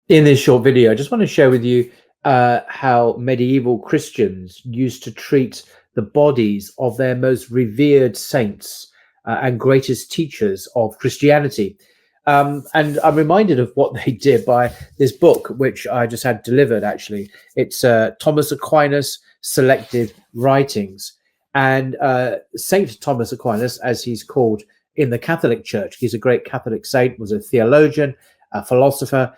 In this short video, I just want to share with you how medieval Christians used to treat the bodies of their most revered saints and greatest teachers of Christianity. And I'm reminded of what they did by this book, which I just had delivered, actually. It's Thomas Aquinas' Selected Writings. And Saint Thomas Aquinas, as he's called in the Catholic Church, he's a great Catholic saint, was a theologian, a philosopher.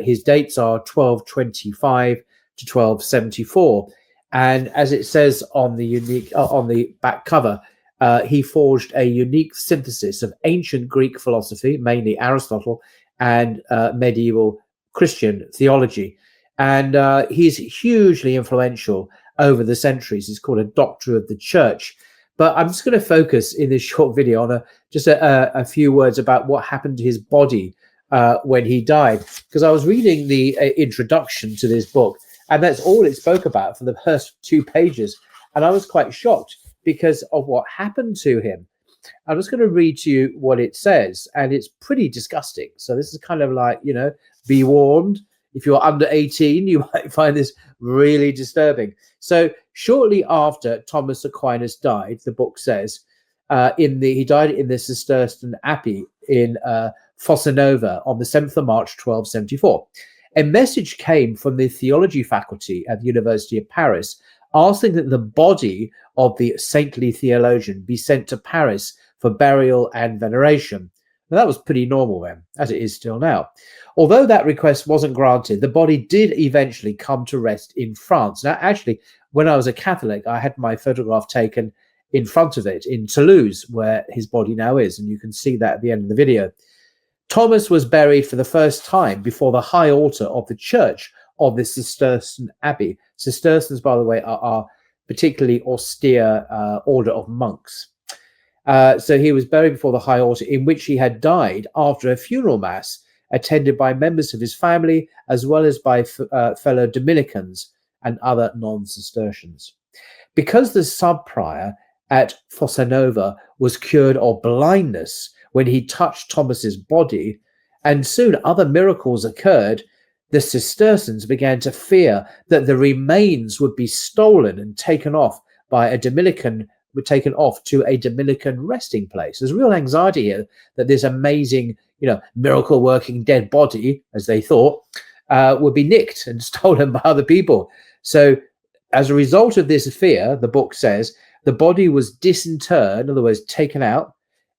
His dates are 1225 to 1274, and as it says on the back cover, he forged a unique synthesis of ancient Greek philosophy, mainly Aristotle, and medieval Christian theology. And he's hugely influential over the centuries. He's called a doctor of the church. But I'm just going to focus in this short video on just a few words about what happened to his body when he died, because I was reading the introduction to this book, and that's all it spoke about for the first 2 pages, and I was quite shocked because of what happened to him. I'm just going to read to you what it says, and it's pretty disgusting. So this is kind of like, be warned. If you're under 18, you might find this really disturbing. So shortly after Thomas Aquinas died, the book says, he died in the Cistercian Abbey in Fossanova on the 7th of March, 1274. A message came from the theology faculty at the University of Paris asking that the body of the saintly theologian be sent to Paris for burial and veneration. Now, that was pretty normal then, as it is still now. Although that request wasn't granted, the body did eventually come to rest in France. Now, actually, when I was a Catholic, I had my photograph taken in front of it in Toulouse, where his body now is, and you can see that at the end of the video. Thomas was buried for the first time before the high altar of the church of the Cistercian Abbey. Cistercians, by the way, are particularly austere order of monks. So he was buried before the high altar, in which he had died after a funeral mass attended by members of his family, as well as by fellow Dominicans and other non-Cistercians. Because the sub-prior at Fossanova was cured of blindness when he touched Thomas's body, and soon other miracles occurred, the Cistercians began to fear that the remains would be stolen and taken off to a Dominican resting place. There's real anxiety here that this amazing, miracle-working dead body, as they thought, would be nicked and stolen by other people. So as a result of this fear, the book says, the body was disinterred, in other words, taken out,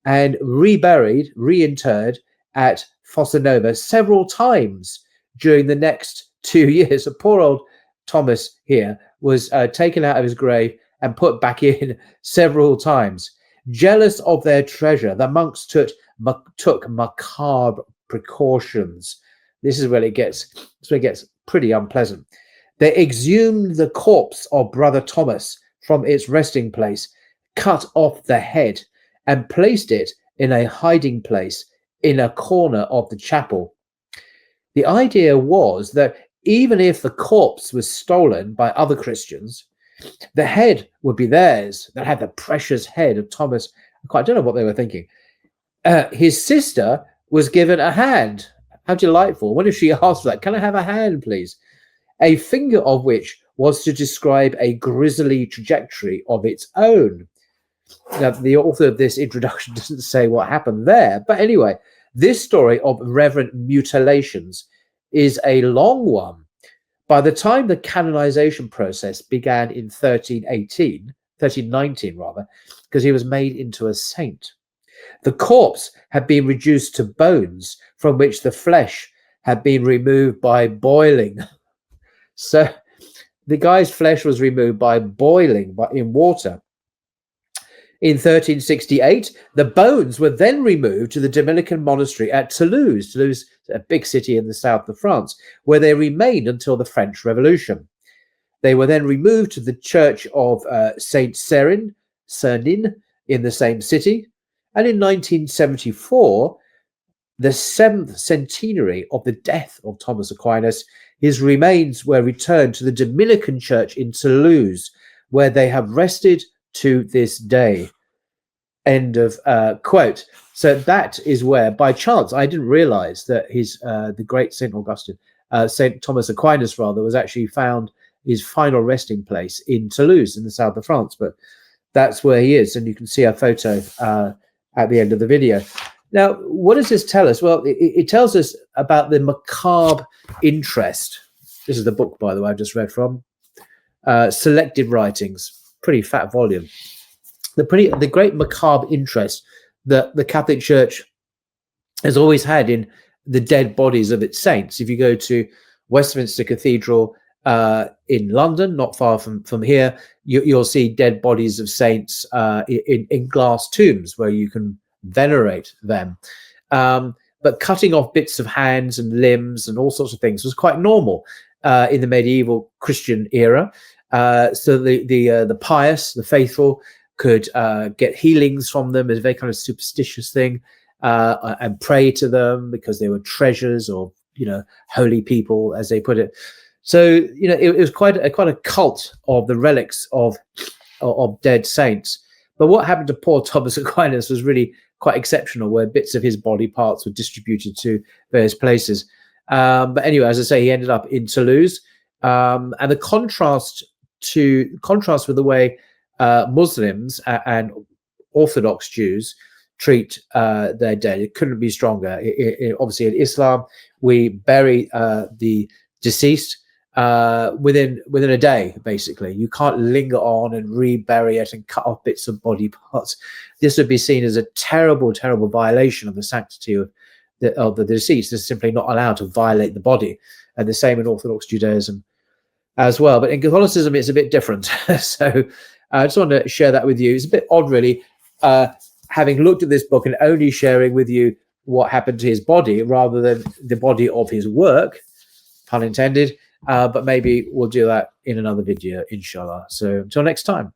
and reinterred at Fossanova several times during the next 2 years. So poor old Thomas here was taken out of his grave and put back in several times. Jealous of their treasure, the monks took macabre precautions. This is where it gets pretty unpleasant. They exhumed the corpse of Brother Thomas from its resting place, cut off the head, and placed it in a hiding place in a corner of the chapel. The idea was that even if the corpse was stolen by other Christians, the head would be theirs. That had the precious head of Thomas. I don't know what they were thinking. His sister was given a hand. How delightful. What if she asked for that? Can I have a hand, please? A finger of which was to describe a grisly trajectory of its own. Now, the author of this introduction doesn't say what happened there. But anyway, this story of reverent mutilations is a long one. By the time the canonization process began in 1319 rather, because he was made into a saint, the corpse had been reduced to bones from which the flesh had been removed by boiling. So the guy's flesh was removed by boiling in water. In 1368, the bones were then removed to the Dominican monastery at Toulouse. Toulouse, a big city in the south of France, where they remained until the French Revolution. They were then removed to the church of Saint Cernin in the same city. And in 1974, the 7th centenary of the death of Thomas Aquinas, his remains were returned to the Dominican church in Toulouse, where they have rested to this day. End of quote. So that is where, by chance, I didn't realize that the great St. Augustine St. Thomas Aquinas, rather, was actually found his final resting place in Toulouse in the south of France. But that's where he is, and you can see a photo at the end of the video. Now, what does this tell us? Well, it tells us about the macabre interest. This is the book, by the way, I've just read from. Selected Writings, pretty fat volume. The great macabre interest that the Catholic Church has always had in the dead bodies of its saints. If you go to Westminster Cathedral in London, not far from here, you'll see dead bodies of saints in glass tombs where you can venerate them. But cutting off bits of hands and limbs and all sorts of things was quite normal in the medieval Christian era. So the pious, the faithful, could get healings from them as a very kind of superstitious thing, and pray to them because they were treasures or, holy people, as they put it. So, it was quite a cult of the relics of dead saints. But what happened to poor Thomas Aquinas was really quite exceptional, where bits of his body parts were distributed to various places. But anyway, as I say, he ended up in Toulouse. And the contrast with the way Muslims and Orthodox Jews treat their dead, it couldn't be stronger. Obviously, in Islam, we bury the deceased within a day. Basically, you can't linger on and rebury it and cut off bits of body parts. This would be seen as a terrible violation of the sanctity of the deceased. They're simply not allowed to violate the body, and the same in Orthodox Judaism as well. But in Catholicism, it's a bit different. So I just want to share that with you. It's a bit odd, really, having looked at this book and only sharing with you what happened to his body rather than the body of his work, pun intended. But maybe we'll do that in another video, inshallah. So until next time.